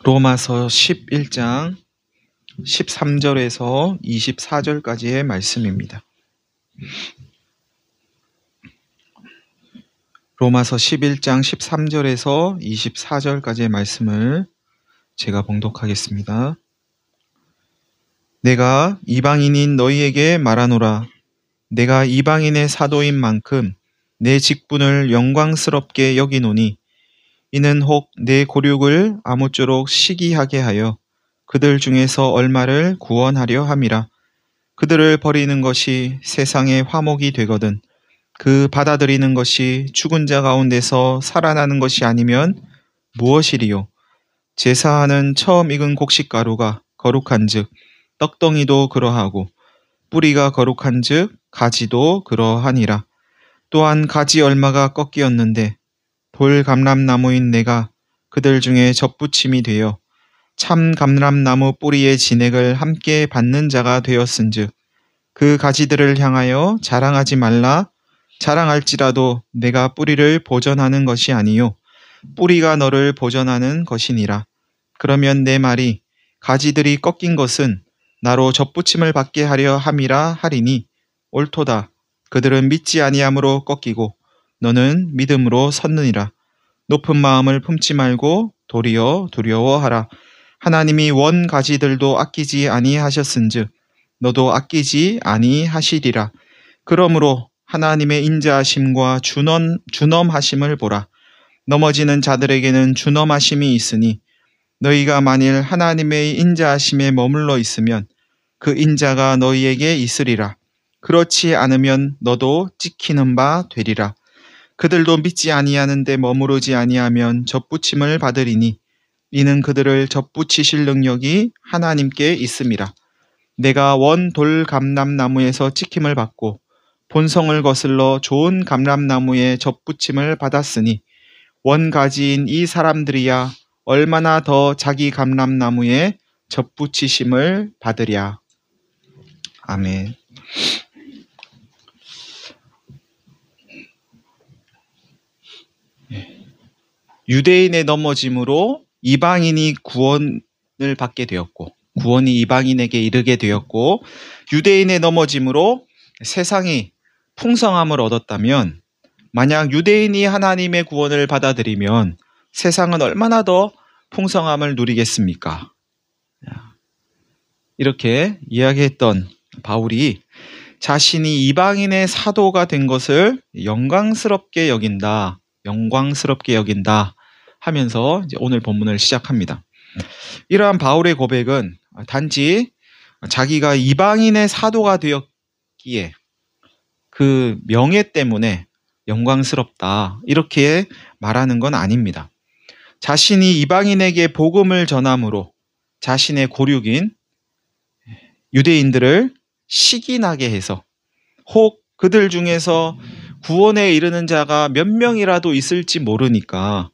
로마서 11장 13절에서 24절까지의 말씀입니다. 로마서 11장 13절에서 24절까지의 말씀을 제가 봉독하겠습니다. 내가 이방인인 너희에게 말하노라. 내가 이방인의 사도인 만큼 내 직분을 영광스럽게 여기노니 이는 혹 내 고륙을 아무쪼록 시기하게 하여 그들 중에서 얼마를 구원하려 함이라. 그들을 버리는 것이 세상의 화목이 되거든 그 받아들이는 것이 죽은 자 가운데서 살아나는 것이 아니면 무엇이리요? 제사하는 처음 익은 곡식가루가 거룩한즉 떡덩이도 그러하고 뿌리가 거룩한즉 가지도 그러하니라. 또한 가지 얼마가 꺾이었는데 돌 감람나무인 내가 그들 중에 접붙임이 되어 참 감람나무 뿌리의 진액을 함께 받는 자가 되었은즉 그 가지들을 향하여 자랑하지 말라. 자랑할지라도 내가 뿌리를 보전하는 것이 아니요 뿌리가 너를 보전하는 것이니라. 그러면 내 말이 가지들이 꺾인 것은 나로 접붙임을 받게 하려 함이라 하리니 옳도다. 그들은 믿지 아니함으로 꺾이고 너는 믿음으로 섰느니라. 높은 마음을 품지 말고 도리어 두려워하라. 하나님이 원 가지들도 아끼지 아니하셨은즉 너도 아끼지 아니하시리라. 그러므로 하나님의 인자하심과 준엄하심을 보라. 넘어지는 자들에게는 준엄하심이 있으니 너희가 만일 하나님의 인자하심에 머물러 있으면 그 인자가 너희에게 있으리라. 그렇지 않으면 너도 찍히는 바 되리라. 그들도 믿지 아니하는데 머무르지 아니하면 접붙임을 받으리니 이는 그들을 접붙이실 능력이 하나님께 있음이라. 내가 원 돌 감람나무에서 찍힘을 받고 본성을 거슬러 좋은 감람나무에 접붙임을 받았으니 원 가지인 이 사람들이야 얼마나 더 자기 감람나무에 접붙이심을 받으랴. 아멘. 유대인의 넘어짐으로 이방인이 구원을 받게 되었고 구원이 이방인에게 이르게 되었고 유대인의 넘어짐으로 세상이 풍성함을 얻었다면 만약 유대인이 하나님의 구원을 받아들이면 세상은 얼마나 더 풍성함을 누리겠습니까? 이렇게 이야기했던 바울이 자신이 이방인의 사도가 된 것을 영광스럽게 여긴다 하면서 이제 오늘 본문을 시작합니다. 이러한 바울의 고백은 단지 자기가 이방인의 사도가 되었기에 그 명예 때문에 영광스럽다 이렇게 말하는 건 아닙니다. 자신이 이방인에게 복음을 전함으로 자신의 고륙인 유대인들을 시기나게 해서 혹 그들 중에서 구원에 이르는 자가 몇 명이라도 있을지 모르니까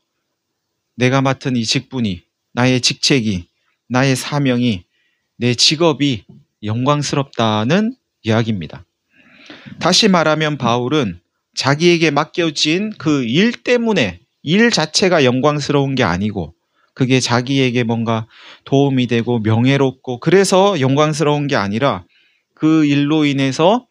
내가 맡은 이 직분이, 나의 직책이, 나의 사명이, 내 직업이 영광스럽다는 이야기입니다. 다시 말하면 바울은 자기에게 맡겨진 그 일 때문에 일 자체가 영광스러운 게 아니고 그게 자기에게 뭔가 도움이 되고 명예롭고 그래서 영광스러운 게 아니라 그 일로 인해서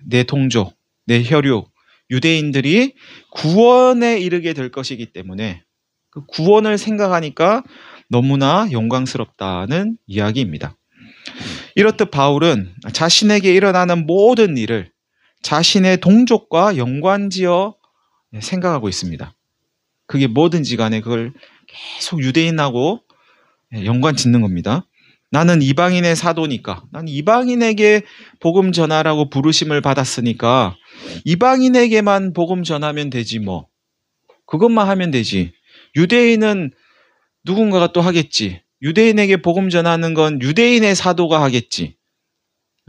내 동족, 내 혈육, 유대인들이 구원에 이르게 될 것이기 때문에 그 구원을 생각하니까 너무나 영광스럽다는 이야기입니다. 이렇듯 바울은 자신에게 일어나는 모든 일을 자신의 동족과 연관지어 생각하고 있습니다. 그게 뭐든지 간에 그걸 계속 유대인하고 연관 짓는 겁니다. 나는 이방인의 사도니까, 난 이방인에게 복음 전하라고 부르심을 받았으니까 이방인에게만 복음 전하면 되지 뭐. 그것만 하면 되지. 유대인은 누군가가 또 하겠지. 유대인에게 복음 전하는 건 유대인의 사도가 하겠지.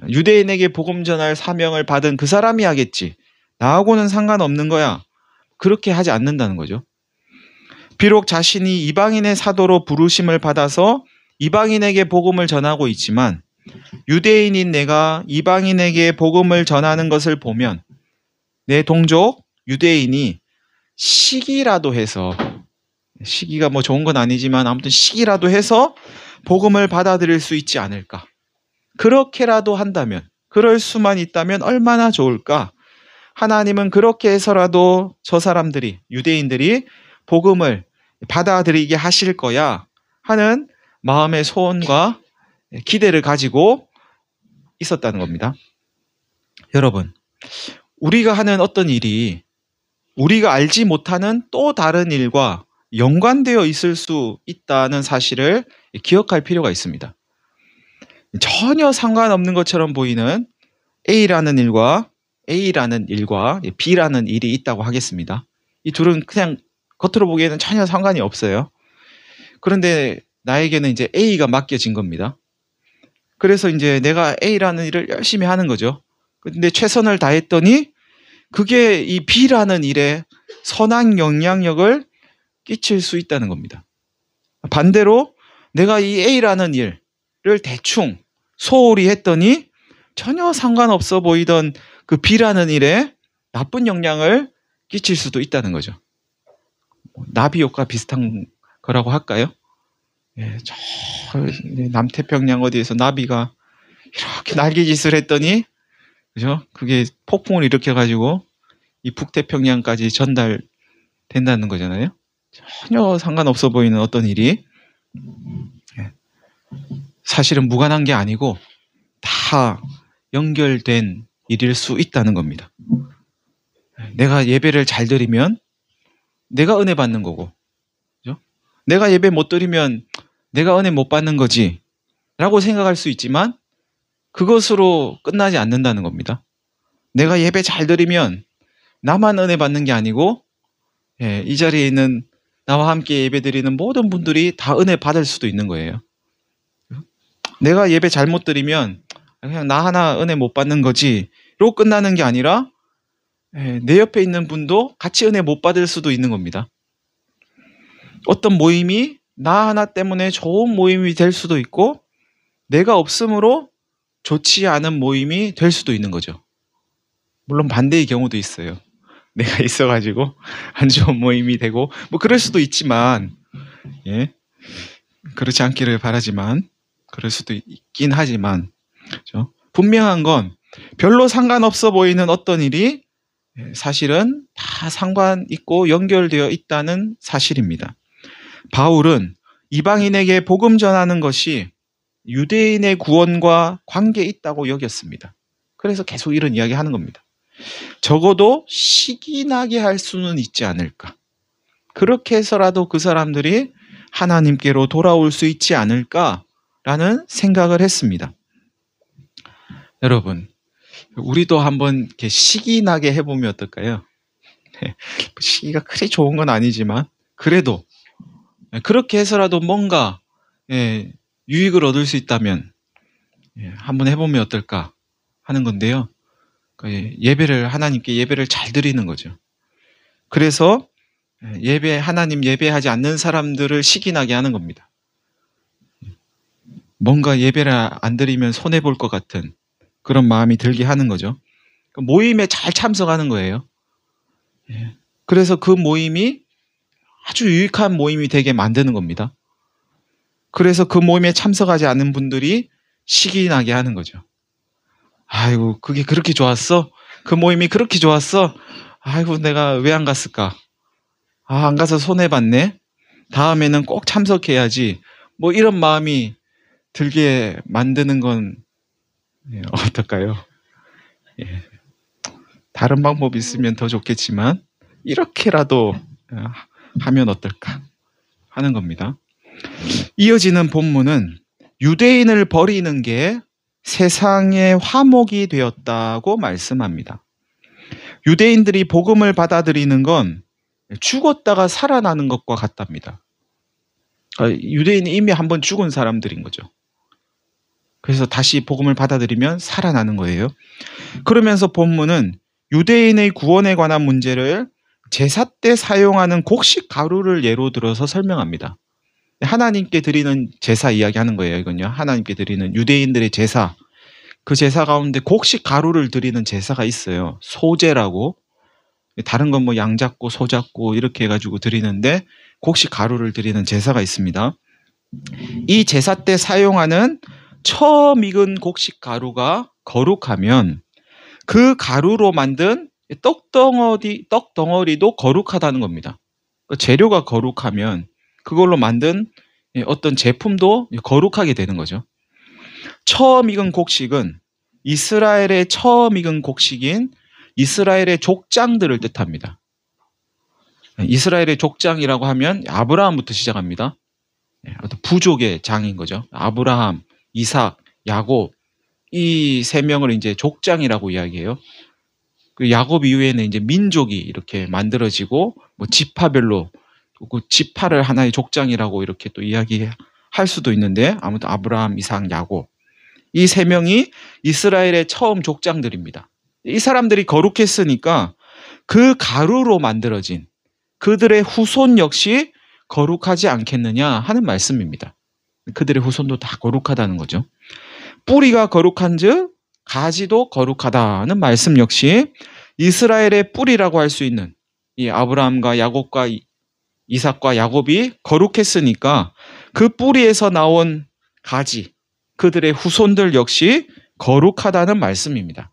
유대인에게 복음 전할 사명을 받은 그 사람이 하겠지. 나하고는 상관없는 거야. 그렇게 하지 않는다는 거죠. 비록 자신이 이방인의 사도로 부르심을 받아서 이방인에게 복음을 전하고 있지만 유대인인 내가 이방인에게 복음을 전하는 것을 보면 내 동족 유대인이 시기라도 해서 시기가 뭐 좋은 건 아니지만 아무튼 시기라도 해서 복음을 받아들일 수 있지 않을까. 그렇게라도 한다면, 그럴 수만 있다면 얼마나 좋을까. 하나님은 그렇게 해서라도 저 사람들이, 유대인들이 복음을 받아들이게 하실 거야 하는 마음의 소원과 기대를 가지고 있었다는 겁니다. 여러분, 우리가 하는 어떤 일이 우리가 알지 못하는 또 다른 일과 연관되어 있을 수 있다는 사실을 기억할 필요가 있습니다. 전혀 상관없는 것처럼 보이는 A라는 일과 B라는 일이 있다고 하겠습니다. 이 둘은 그냥 겉으로 보기에는 전혀 상관이 없어요. 그런데 나에게는 이제 A가 맡겨진 겁니다. 그래서 이제 내가 A라는 일을 열심히 하는 거죠. 근데 최선을 다했더니 그게 이 B라는 일에 선한 영향력을 끼칠 수 있다는 겁니다. 반대로 내가 이 A라는 일을 대충 소홀히 했더니 전혀 상관없어 보이던 그 B라는 일에 나쁜 영향을 끼칠 수도 있다는 거죠. 나비 효과 비슷한 거라고 할까요? 예, 저 남태평양 어디에서 나비가 이렇게 날개짓을 했더니, 그죠? 그게 폭풍을 일으켜가지고 이 북태평양까지 전달된다는 거잖아요. 전혀 상관없어 보이는 어떤 일이 사실은 무관한 게 아니고 다 연결된 일일 수 있다는 겁니다. 내가 예배를 잘 드리면 내가 은혜 받는 거고, 그죠? 내가 예배 못 드리면 내가 은혜 못 받는 거지 라고 생각할 수 있지만 그것으로 끝나지 않는다는 겁니다. 내가 예배 잘 드리면 나만 은혜 받는 게 아니고 이 자리에 있는 나와 함께 예배 드리는 모든 분들이 다 은혜 받을 수도 있는 거예요. 내가 예배 잘못 드리면 그냥 나 하나 은혜 못 받는 거지로 끝나는 게 아니라 내 옆에 있는 분도 같이 은혜 못 받을 수도 있는 겁니다. 어떤 모임이 나 하나 때문에 좋은 모임이 될 수도 있고 내가 없음으로 좋지 않은 모임이 될 수도 있는 거죠. 물론 반대의 경우도 있어요. 내가 있어가지고 안 좋은 모임이 되고 뭐 그럴 수도 있지만 그렇지 않기를 바라지만 그럴 수도 있긴 하지만 그렇죠? 분명한 건 별로 상관없어 보이는 어떤 일이 사실은 다 상관 있고 연결되어 있다는 사실입니다. 바울은 이방인에게 복음 전하는 것이 유대인의 구원과 관계 있다고 여겼습니다. 그래서 계속 이런 이야기 하는 겁니다. 적어도 시기 나게 할 수는 있지 않을까. 그렇게 해서라도 그 사람들이 하나님께로 돌아올 수 있지 않을까라는 생각을 했습니다. 여러분, 우리도 한번 이렇게 시기 나게 해보면 어떨까요? 시기가 그리 좋은 건 아니지만 그래도 그렇게 해서라도 뭔가 유익을 얻을 수 있다면 한번 해보면 어떨까 하는 건데요. 하나님께 예배를 잘 드리는 거죠. 그래서 하나님 예배하지 않는 사람들을 시기나게 하는 겁니다. 뭔가 예배를 안 드리면 손해볼 것 같은 그런 마음이 들게 하는 거죠. 모임에 잘 참석하는 거예요. 그래서 그 모임이 아주 유익한 모임이 되게 만드는 겁니다. 그래서 그 모임에 참석하지 않은 분들이 시기나게 하는 거죠. 아이고, 그게 그렇게 좋았어? 그 모임이 그렇게 좋았어? 아이고, 내가 왜 안 갔을까? 안 가서 손해봤네? 다음에는 꼭 참석해야지. 뭐 이런 마음이 들게 만드는 건 어떨까요? 다른 방법이 있으면 더 좋겠지만 이렇게라도 하면 어떨까 하는 겁니다. 이어지는 본문은 유대인을 버리는 게 세상의 화목이 되었다고 말씀합니다. 유대인들이 복음을 받아들이는 건 죽었다가 살아나는 것과 같답니다. 유대인이 이미 한번 죽은 사람들인 거죠. 그래서 다시 복음을 받아들이면 살아나는 거예요. 그러면서 본문은 유대인의 구원에 관한 문제를 제사 때 사용하는 곡식 가루를 예로 들어서 설명합니다. 하나님께 드리는 제사 이야기하는 거예요. 이건요. 하나님께 드리는 유대인들의 제사. 그 제사 가운데 곡식 가루를 드리는 제사가 있어요. 소제라고. 다른 건 뭐 양 잡고 소 잡고 이렇게 해가지고 드리는데 곡식 가루를 드리는 제사가 있습니다. 이 제사 때 사용하는 처음 익은 곡식 가루가 거룩하면 그 가루로 만든 떡덩어리도 거룩하다는 겁니다. 재료가 거룩하면 그걸로 만든 어떤 제품도 거룩하게 되는 거죠. 처음 익은 곡식은 이스라엘의 처음 익은 곡식인 이스라엘의 족장들을 뜻합니다. 이스라엘의 족장이라고 하면 아브라함부터 시작합니다. 어떤 부족의 장인 거죠. 아브라함, 이삭, 야곱, 이 세 명을 이제 족장이라고 이야기해요. 그 야곱 이후에는 이제 민족이 이렇게 만들어지고 뭐 지파별로 그 지파를 하나의 족장이라고 이렇게 또 이야기할 수도 있는데, 아무튼 아브라함, 이삭, 야곱, 이 세 명이 이스라엘의 처음 족장들입니다. 이 사람들이 거룩했으니까 그 가루로 만들어진 그들의 후손 역시 거룩하지 않겠느냐 하는 말씀입니다. 그들의 후손도 다 거룩하다는 거죠. 뿌리가 거룩한즉 가지도 거룩하다는 말씀 역시 이스라엘의 뿌리라고 할 수 있는 이 아브라함과 야곱과 이삭과 야곱이 거룩했으니까 그 뿌리에서 나온 가지, 그들의 후손들 역시 거룩하다는 말씀입니다.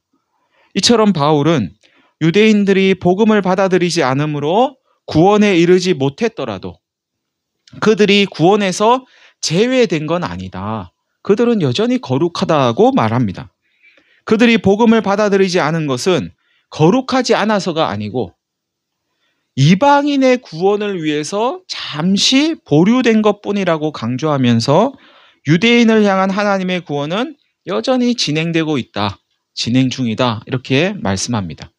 이처럼 바울은 유대인들이 복음을 받아들이지 않으므로 구원에 이르지 못했더라도 그들이 구원에서 제외된 건 아니다. 그들은 여전히 거룩하다고 말합니다. 그들이 복음을 받아들이지 않은 것은 거룩하지 않아서가 아니고 이방인의 구원을 위해서 잠시 보류된 것뿐이라고 강조하면서 유대인을 향한 하나님의 구원은 여전히 진행되고 있다, 진행 중이다, 이렇게 말씀합니다.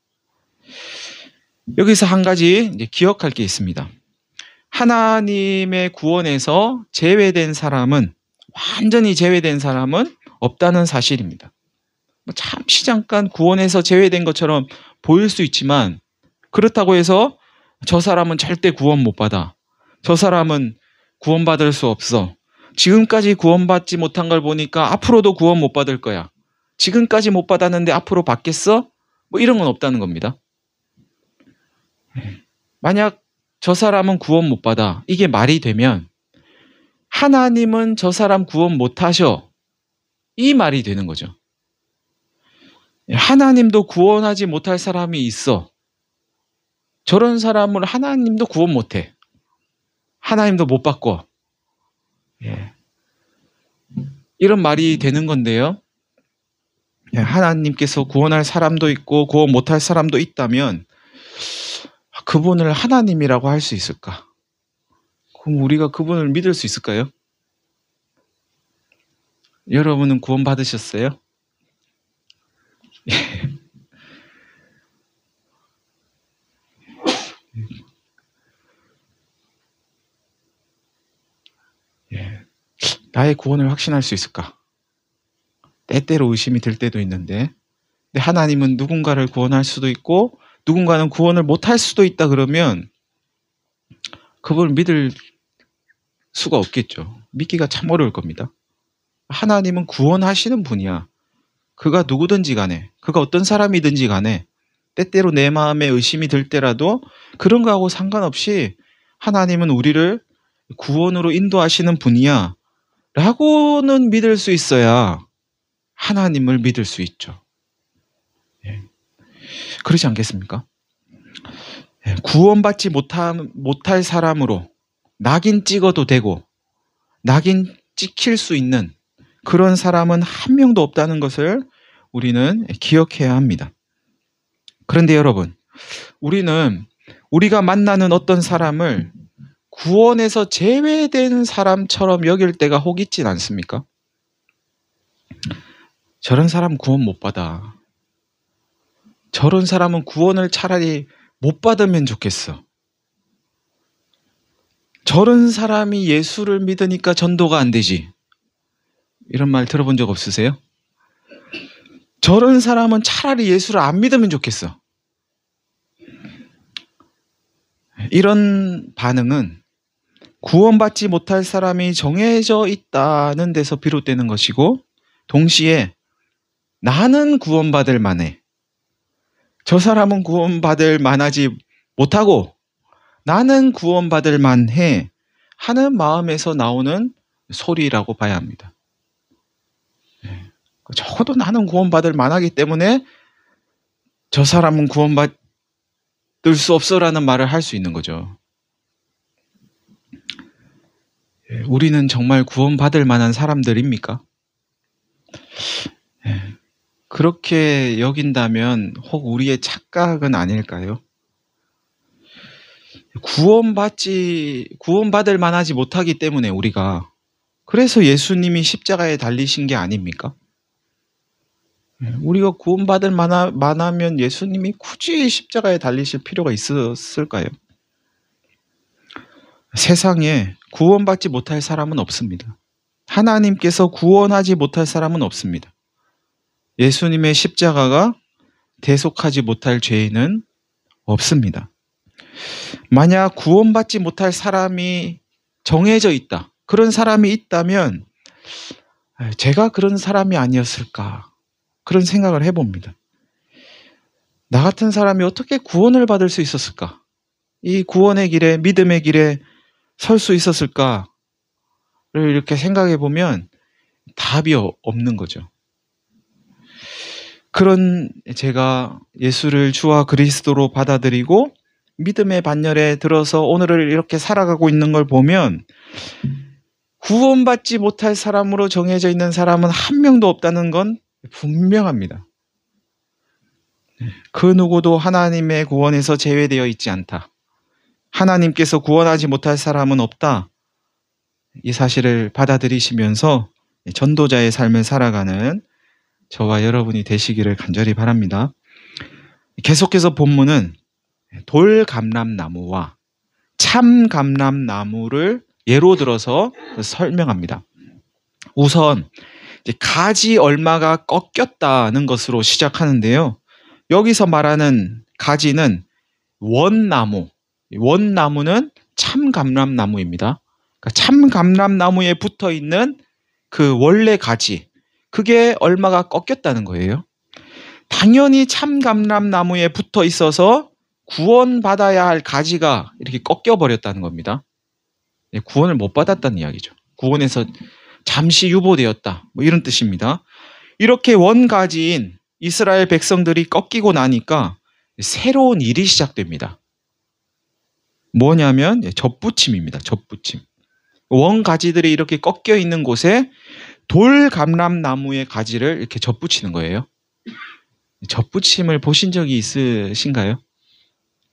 여기서 한 가지 이제 기억할 게 있습니다. 하나님의 구원에서 제외된 사람은, 완전히 제외된 사람은 없다는 사실입니다. 잠시 잠깐 구원에서 제외된 것처럼 보일 수 있지만, 그렇다고 해서 저 사람은 절대 구원 못 받아, 저 사람은 구원받을 수 없어, 지금까지 구원받지 못한 걸 보니까 앞으로도 구원 못 받을 거야, 지금까지 못 받았는데 앞으로 받겠어? 뭐 이런 건 없다는 겁니다. 만약 저 사람은 구원 못 받아, 이게 말이 되면 하나님은 저 사람 구원 못 하셔, 이 말이 되는 거죠. 하나님도 구원하지 못할 사람이 있어, 저런 사람을 하나님도 구원 못해, 하나님도 못 바꿔, 이런 말이 되는 건데요. 하나님께서 구원할 사람도 있고 구원 못할 사람도 있다면 그분을 하나님이라고 할 수 있을까? 그럼 우리가 그분을 믿을 수 있을까요? 여러분은 구원 받으셨어요? 나의 구원을 확신할 수 있을까? 때때로 의심이 들 때도 있는데, 근데 하나님은 누군가를 구원할 수도 있고 누군가는 구원을 못할 수도 있다 그러면 그걸 믿을 수가 없겠죠. 믿기가 참 어려울 겁니다. 하나님은 구원하시는 분이야. 그가 누구든지 간에, 그가 어떤 사람이든지 간에 때때로 내 마음에 의심이 들 때라도 그런 거하고 상관없이 하나님은 우리를 구원으로 인도하시는 분이야 라고는 믿을 수 있어야 하나님을 믿을 수 있죠. 그렇지 않겠습니까? 구원받지 못할 사람으로 낙인 찍어도 되고 낙인 찍힐 수 있는 그런 사람은 한 명도 없다는 것을 우리는 기억해야 합니다. 그런데 여러분, 우리는 우리가 만나는 어떤 사람을 구원에서 제외된 사람처럼 여길 때가 혹 있진 않습니까? 저런 사람 구원 못 받아, 저런 사람은 구원을 차라리 못 받으면 좋겠어, 저런 사람이 예수를 믿으니까 전도가 안 되지, 이런 말 들어본 적 없으세요? 저런 사람은 차라리 예수를 안 믿으면 좋겠어. 이런 반응은 구원받지 못할 사람이 정해져 있다는 데서 비롯되는 것이고, 동시에 나는 구원받을 만해, 저 사람은 구원받을 만하지 못하고 나는 구원받을 만해 하는 마음에서 나오는 소리라고 봐야 합니다. 적어도 나는 구원받을 만하기 때문에 저 사람은 구원받을 수 없어라는 말을 할 수 있는 거죠. 우리는 정말 구원받을 만한 사람들입니까? 그렇게 여긴다면 혹 우리의 착각은 아닐까요? 구원받을 만하지 못하기 때문에 우리가, 그래서 예수님이 십자가에 달리신 게 아닙니까? 우리가 구원받을 만하면 예수님이 굳이 십자가에 달리실 필요가 있었을까요? 세상에 구원받지 못할 사람은 없습니다. 하나님께서 구원하지 못할 사람은 없습니다. 예수님의 십자가가 대속하지 못할 죄인은 없습니다. 만약 구원받지 못할 사람이 정해져 있다, 그런 사람이 있다면 제가 그런 사람이 아니었을까, 그런 생각을 해봅니다. 나 같은 사람이 어떻게 구원을 받을 수 있었을까? 이 구원의 길에, 믿음의 길에 설 수 있었을까를 이렇게 생각해 보면 답이 없는 거죠. 그런 제가 예수를 주와 그리스도로 받아들이고 믿음의 반열에 들어서 오늘을 이렇게 살아가고 있는 걸 보면 구원받지 못할 사람으로 정해져 있는 사람은 한 명도 없다는 건 분명합니다. 그 누구도 하나님의 구원에서 제외되어 있지 않다. 하나님께서 구원하지 못할 사람은 없다. 이 사실을 받아들이시면서 전도자의 삶을 살아가는 저와 여러분이 되시기를 간절히 바랍니다. 계속해서 본문은 돌감람나무와 참감람나무를 예로 들어서 설명합니다. 우선 가지 얼마가 꺾였다는 것으로 시작하는데요. 여기서 말하는 가지는 원나무, 원나무는 참감람나무입니다. 그러니까 참감람나무에 붙어 있는 그 원래 가지, 그게 얼마가 꺾였다는 거예요. 당연히 참감람나무에 붙어 있어서 구원받아야 할 가지가 이렇게 꺾여버렸다는 겁니다. 구원을 못 받았다는 이야기죠. 구원에서 잠시 유보되었다, 뭐 이런 뜻입니다. 이렇게 원가지인 이스라엘 백성들이 꺾이고 나니까 새로운 일이 시작됩니다. 뭐냐면 접붙임입니다. 접붙임. 원가지들이 이렇게 꺾여 있는 곳에 돌감람나무의 가지를 이렇게 접붙이는 거예요. 접붙임을 보신 적이 있으신가요?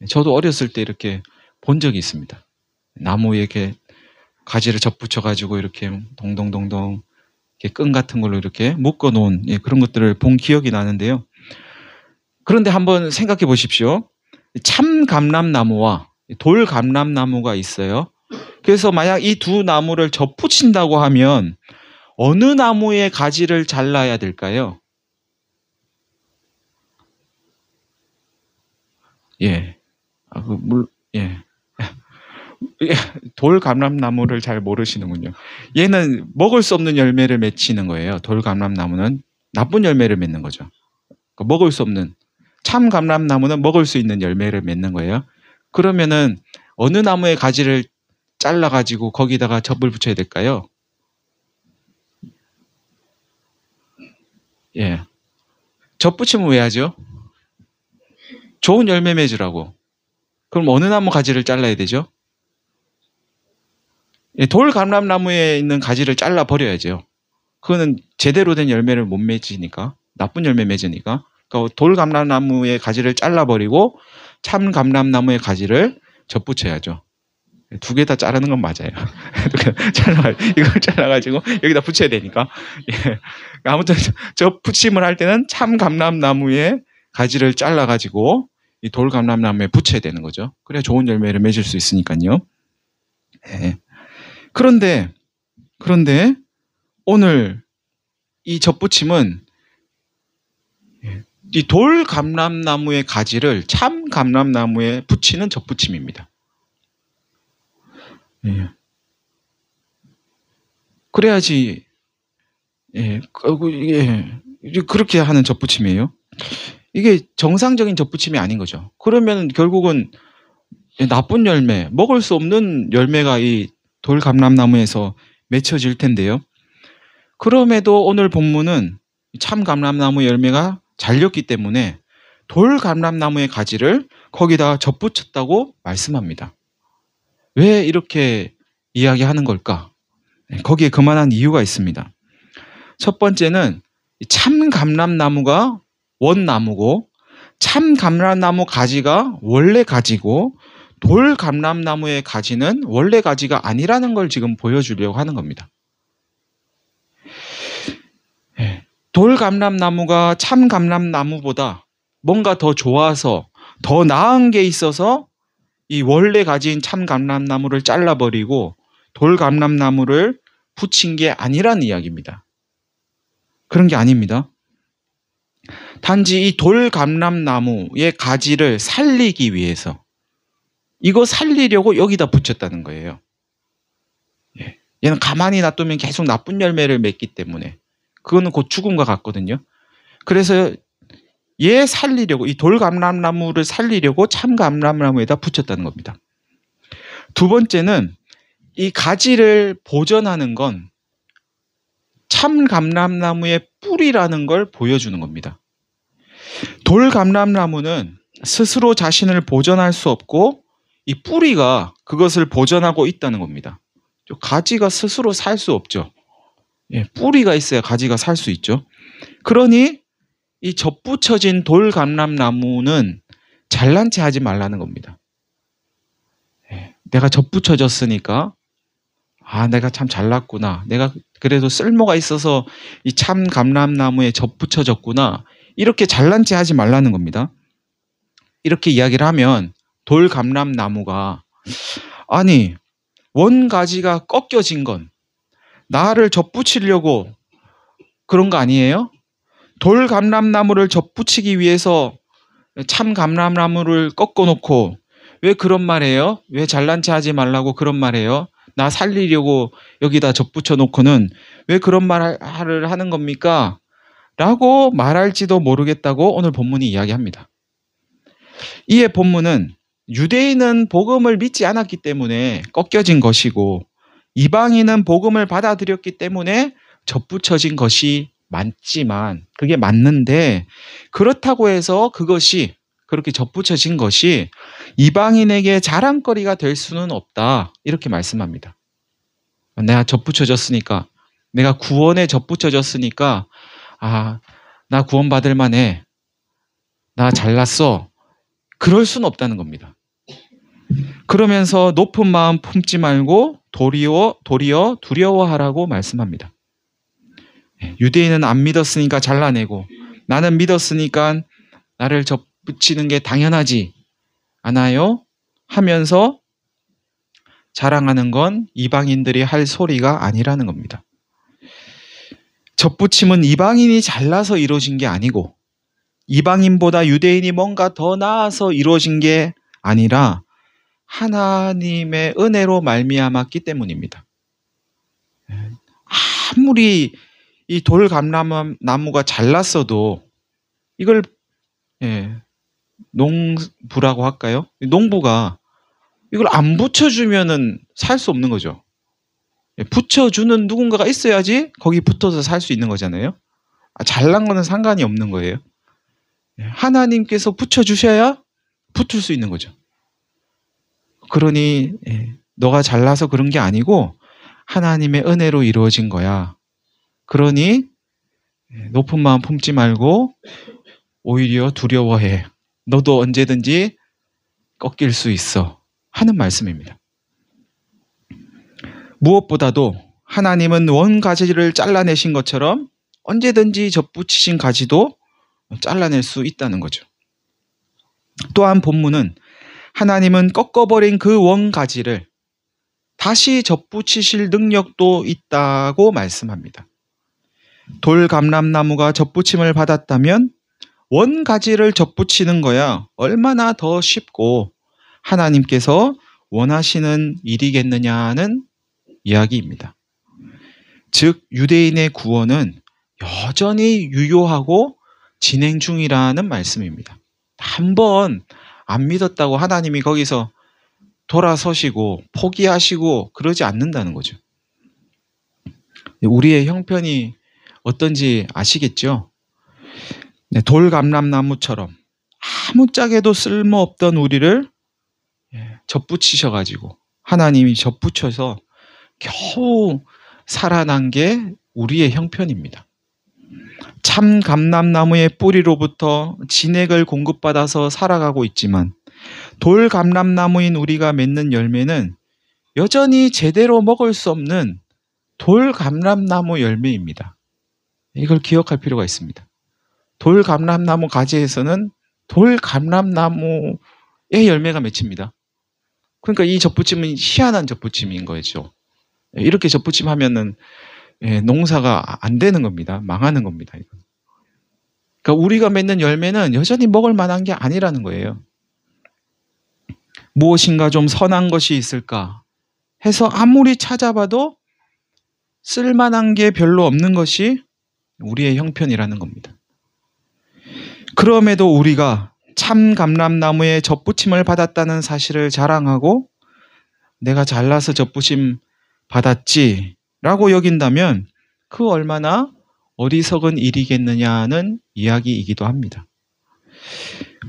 저도 어렸을 때 이렇게 본 적이 있습니다. 나무에 이렇게 가지를 접붙여가지고 이렇게 동동동동 이렇게 끈 같은 걸로 이렇게 묶어 놓은 그런 것들을 본 기억이 나는데요. 그런데 한번 생각해 보십시오. 참감람나무와 돌감람나무가 있어요. 그래서 만약 이 두 나무를 접붙인다고 하면 어느 나무의 가지를 잘라야 될까요? 예. 돌감람나무를 잘 모르시는군요. 얘는 먹을 수 없는 열매를 맺히는 거예요. 돌감람나무는 나쁜 열매를 맺는 거죠. 그러니까 먹을 수 없는, 참감람나무는 먹을 수 있는 열매를 맺는 거예요. 그러면은 어느 나무의 가지를 잘라가지고 거기다가 접을 붙여야 될까요? 예. 접 붙이면 왜 하죠? 좋은 열매 맺으라고. 그럼 어느 나무 가지를 잘라야 되죠? 돌감람나무에 있는 가지를 잘라 버려야죠. 그거는 제대로 된 열매를 못 맺으니까, 나쁜 열매 맺으니까. 그러니까 돌감람나무의 가지를 잘라 버리고 참감람나무의 가지를 접붙여야죠. 두 개 다 자르는 건 맞아요. 이걸 잘라가지고 여기다 붙여야 되니까. 예. 아무튼 접붙임을 할 때는 참감람나무의 가지를 잘라가지고 이 돌감람나무에 붙여야 되는 거죠. 그래야 좋은 열매를 맺을 수 있으니까요. 예. 그런데 오늘 이 접붙임은 이 돌감람나무의 가지를 참감람나무에 붙이는 접붙임입니다. 예. 그래야지, 그렇게 하는 접붙임이에요. 이게 정상적인 접붙임이 아닌 거죠. 그러면 결국은 나쁜 열매, 먹을 수 없는 열매가 이 돌감람나무에서 맺혀질 텐데요. 그럼에도 오늘 본문은 참감람나무 열매가 잘렸기 때문에 돌감람나무의 가지를 거기다 접붙였다고 말씀합니다. 왜 이렇게 이야기하는 걸까? 거기에 그만한 이유가 있습니다. 첫 번째는 참감람나무가 원나무고 참감람나무 가지가 원래 가지고 돌감람나무의 가지는 원래 가지가 아니라는 걸 지금 보여주려고 하는 겁니다. 돌감람나무가 참감람나무보다 뭔가 더 좋아서 더 나은 게 있어서 이 원래 가진 참감람나무를 잘라버리고 돌감람나무를 붙인 게 아니라는 이야기입니다. 그런 게 아닙니다. 단지 이 돌감람나무의 가지를 살리기 위해서 이거 살리려고 여기다 붙였다는 거예요. 얘는 가만히 놔두면 계속 나쁜 열매를 맺기 때문에 그거는 곧 죽음과 같거든요. 그래서 얘 살리려고 이 돌감람나무를 살리려고 참감람나무에다 붙였다는 겁니다. 두 번째는 이 가지를 보존하는 건 참감람나무의 뿌리라는 걸 보여주는 겁니다. 돌감람나무는 스스로 자신을 보존할 수 없고 이 뿌리가 그것을 보존하고 있다는 겁니다. 가지가 스스로 살 수 없죠. 뿌리가 있어야 가지가 살 수 있죠. 그러니 이 접붙여진 돌감람나무는 잘난 체 하지 말라는 겁니다. 내가 접붙여졌으니까 내가 참 잘났구나. 내가 그래도 쓸모가 있어서 이 참감람나무에 접붙여졌구나. 이렇게 잘난 체 하지 말라는 겁니다. 이렇게 이야기를 하면 돌감람나무가 아니 원가지가 꺾여진 건 나를 접붙이려고 그런 거 아니에요? 돌감람나무를 접붙이기 위해서 참감람나무를 꺾어놓고 왜 그런 말해요? 왜 잘난 체 하지 말라고 그런 말해요? 나 살리려고 여기다 접붙여 놓고는 왜 그런 말을 하는 겁니까? 라고 말할지도 모르겠다고 오늘 본문이 이야기합니다. 이에 본문은 유대인은 복음을 믿지 않았기 때문에 꺾여진 것이고 이방인은 복음을 받아들였기 때문에 접붙여진 것이 맞지만 그게 맞는데 그렇다고 해서 그것이 그렇게 접붙여진 것이 이방인에게 자랑거리가 될 수는 없다. 이렇게 말씀합니다. 내가 접붙여졌으니까 내가 구원에 접붙여졌으니까 나 구원받을 만해. 나 잘났어. 그럴 수는 없다는 겁니다. 그러면서 높은 마음 품지 말고 도리어 두려워하라고 말씀합니다. 유대인은 안 믿었으니까 잘라내고 나는 믿었으니까 나를 접붙이는 게 당연하지 않아요? 하면서 자랑하는 건 이방인들이 할 소리가 아니라는 겁니다. 접붙임은 이방인이 잘나서 이루어진 게 아니고 이방인보다 유대인이 뭔가 더 나아서 이루어진 게 아니라 하나님의 은혜로 말미암았기 때문입니다. 아무리 이 돌감람나무가 잘났어도 이걸 농부라고 할까요? 농부가 이걸 안 붙여주면은 살 수 없는 거죠. 붙여주는 누군가가 있어야지 거기 붙어서 살 수 있는 거잖아요. 잘난 거는 상관이 없는 거예요. 하나님께서 붙여주셔야 붙을 수 있는 거죠. 그러니 너가 잘나서 그런 게 아니고 하나님의 은혜로 이루어진 거야. 그러니 높은 마음 품지 말고 오히려 두려워해. 너도 언제든지 꺾일 수 있어. 하는 말씀입니다. 무엇보다도 하나님은 원 가지를 잘라내신 것처럼 언제든지 접붙이신 가지도 잘라낼 수 있다는 거죠. 또한 본문은 하나님은 꺾어버린 그 원 가지를 다시 접붙이실 능력도 있다고 말씀합니다. 돌감람나무가 접붙임을 받았다면 원 가지를 접붙이는 거야 얼마나 더 쉽고 하나님께서 원하시는 일이겠느냐는 이야기입니다. 즉 유대인의 구원은 여전히 유효하고 진행 중이라는 말씀입니다. 한번 안 믿었다고 하나님이 거기서 돌아서시고 포기하시고 그러지 않는다는 거죠. 우리의 형편이 어떤지 아시겠죠? 네, 돌감람나무처럼 아무짝에도 쓸모없던 우리를 접붙이셔가지고 하나님이 접붙여서 겨우 살아난 게 우리의 형편입니다. 참 감람나무의 뿌리로부터 진액을 공급받아서 살아가고 있지만 돌감람나무인 우리가 맺는 열매는 여전히 제대로 먹을 수 없는 돌감람나무 열매입니다. 이걸 기억할 필요가 있습니다. 돌감람나무 가지에서는 돌감람나무의 열매가 맺힙니다. 그러니까 이 접붙임은 희한한 접붙임인 거죠. 이렇게 접붙임하면은 농사가 안 되는 겁니다. 망하는 겁니다. 그러니까 우리가 맺는 열매는 여전히 먹을 만한 게 아니라는 거예요. 무엇인가 좀 선한 것이 있을까 해서 아무리 찾아봐도 쓸만한 게 별로 없는 것이 우리의 형편이라는 겁니다. 그럼에도 우리가 참 감람나무에 접붙임을 받았다는 사실을 자랑하고 내가 잘나서 접붙임 받았지 라고 여긴다면 그 얼마나 어리석은 일이겠느냐는 이야기이기도 합니다.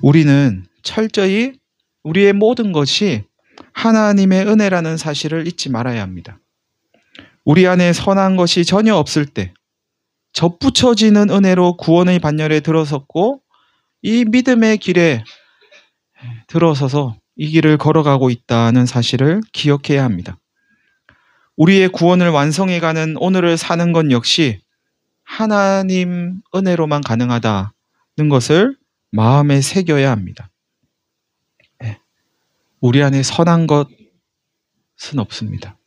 우리는 철저히 우리의 모든 것이 하나님의 은혜라는 사실을 잊지 말아야 합니다. 우리 안에 선한 것이 전혀 없을 때 접붙여지는 은혜로 구원의 반열에 들어섰고 이 믿음의 길에 들어서서 이 길을 걸어가고 있다는 사실을 기억해야 합니다. 우리의 구원을 완성해가는 오늘을 사는 것 역시 하나님 은혜로만 가능하다는 것을 마음에 새겨야 합니다. 우리 안에 선한 것은 없습니다.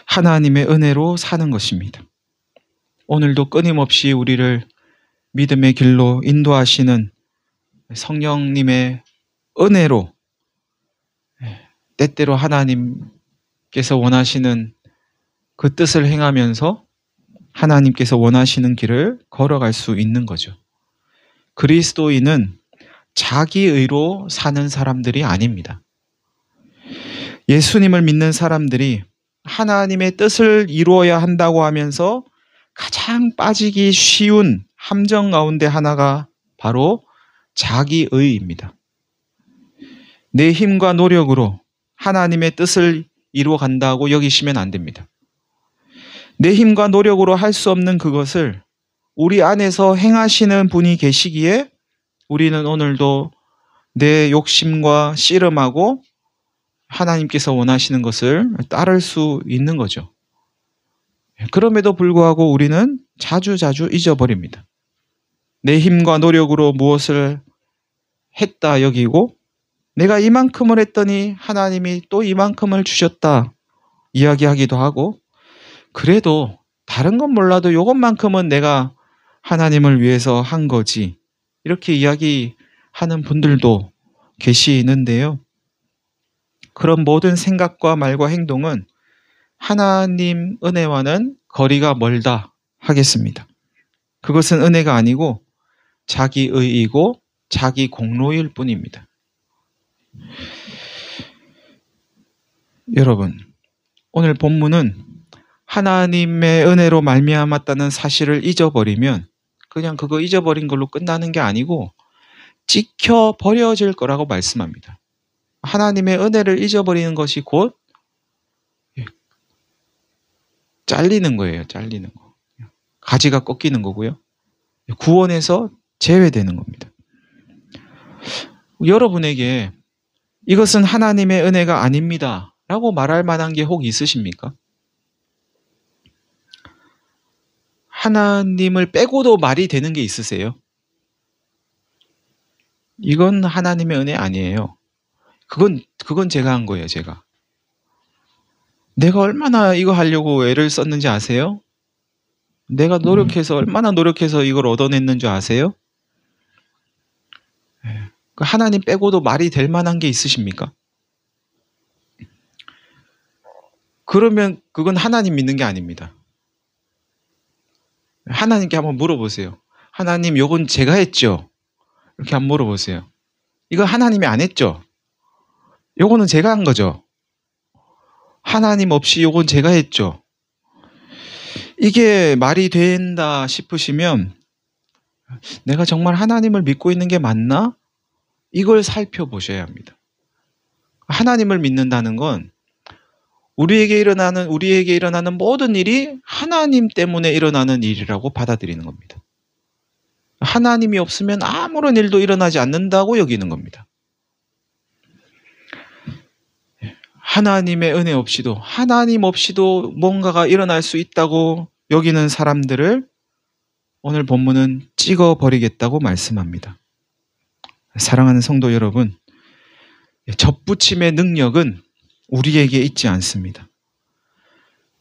하나님의 은혜로 사는 것입니다. 오늘도 끊임없이 우리를 믿음의 길로 인도하시는 성령님의 은혜로 때때로 하나님께서 원하시는 그 뜻을 행하면서 하나님께서 원하시는 길을 걸어갈 수 있는 거죠. 그리스도인은 자기의로 사는 사람들이 아닙니다. 예수님을 믿는 사람들이 하나님의 뜻을 이루어야 한다고 하면서 가장 빠지기 쉬운 함정 가운데 하나가 바로 자기의입니다. 내 힘과 노력으로 하나님의 뜻을 이루어 간다고 여기시면 안 됩니다. 내 힘과 노력으로 할 수 없는 그것을 우리 안에서 행하시는 분이 계시기에 우리는 오늘도 내 욕심과 씨름하고 하나님께서 원하시는 것을 따를 수 있는 거죠. 그럼에도 불구하고 우리는 자주자주 잊어버립니다. 내 힘과 노력으로 무엇을 했다 여기고 내가 이만큼을 했더니 하나님이 또 이만큼을 주셨다 이야기하기도 하고 그래도 다른 건 몰라도 이것만큼은 내가 하나님을 위해서 한 거지 이렇게 이야기하는 분들도 계시는데요. 그런 모든 생각과 말과 행동은 하나님 은혜와는 거리가 멀다 하겠습니다. 그것은 은혜가 아니고 자기의이고 자기 공로일 뿐입니다. 여러분, 오늘 본문은 하나님의 은혜로 말미암았다는 사실을 잊어버리면 그냥 그거 잊어버린 걸로 끝나는 게 아니고 찍혀 버려질 거라고 말씀합니다. 하나님의 은혜를 잊어버리는 것이 곧 잘리는 거예요. 잘리는 거. 가지가 꺾이는 거고요. 구원에서 제외되는 겁니다. 여러분에게 이것은 하나님의 은혜가 아닙니다 라고 말할 만한 게 혹 있으십니까? 하나님을 빼고도 말이 되는 게 있으세요? 이건 하나님의 은혜 아니에요. 그건 제가 한 거예요, 제가. 내가 얼마나 이거 하려고 애를 썼는지 아세요? 내가 얼마나 노력해서 이걸 얻어냈는 줄 아세요? 하나님 빼고도 말이 될 만한 게 있으십니까? 그러면 그건 하나님 믿는 게 아닙니다. 하나님께 한번 물어보세요. 하나님, 요건 제가 했죠? 이렇게 한번 물어보세요. 이거 하나님이 안 했죠? 요거는 제가 한 거죠. 하나님 없이 요건 제가 했죠. 이게 말이 된다 싶으시면 내가 정말 하나님을 믿고 있는 게 맞나? 이걸 살펴보셔야 합니다. 하나님을 믿는다는 건 우리에게 일어나는 모든 일이 하나님 때문에 일어나는 일이라고 받아들이는 겁니다. 하나님이 없으면 아무런 일도 일어나지 않는다고 여기는 겁니다. 하나님의 은혜 없이도, 하나님 없이도 뭔가가 일어날 수 있다고 여기는 사람들을 오늘 본문은 찍어버리겠다고 말씀합니다. 사랑하는 성도 여러분, 접붙임의 능력은 우리에게 있지 않습니다.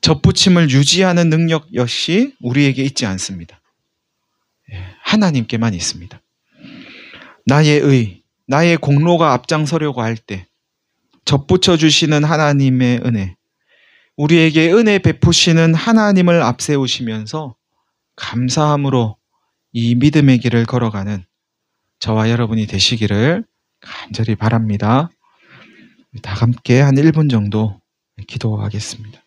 접붙임을 유지하는 능력 역시 우리에게 있지 않습니다. 하나님께만 있습니다. 나의 공로가 앞장서려고 할 때 접붙여 주시는 하나님의 은혜, 우리에게 은혜 베푸시는 하나님을 앞세우시면서 감사함으로 이 믿음의 길을 걸어가는 저와 여러분이 되시기를 간절히 바랍니다. 다 함께 한 1분 정도 기도하겠습니다.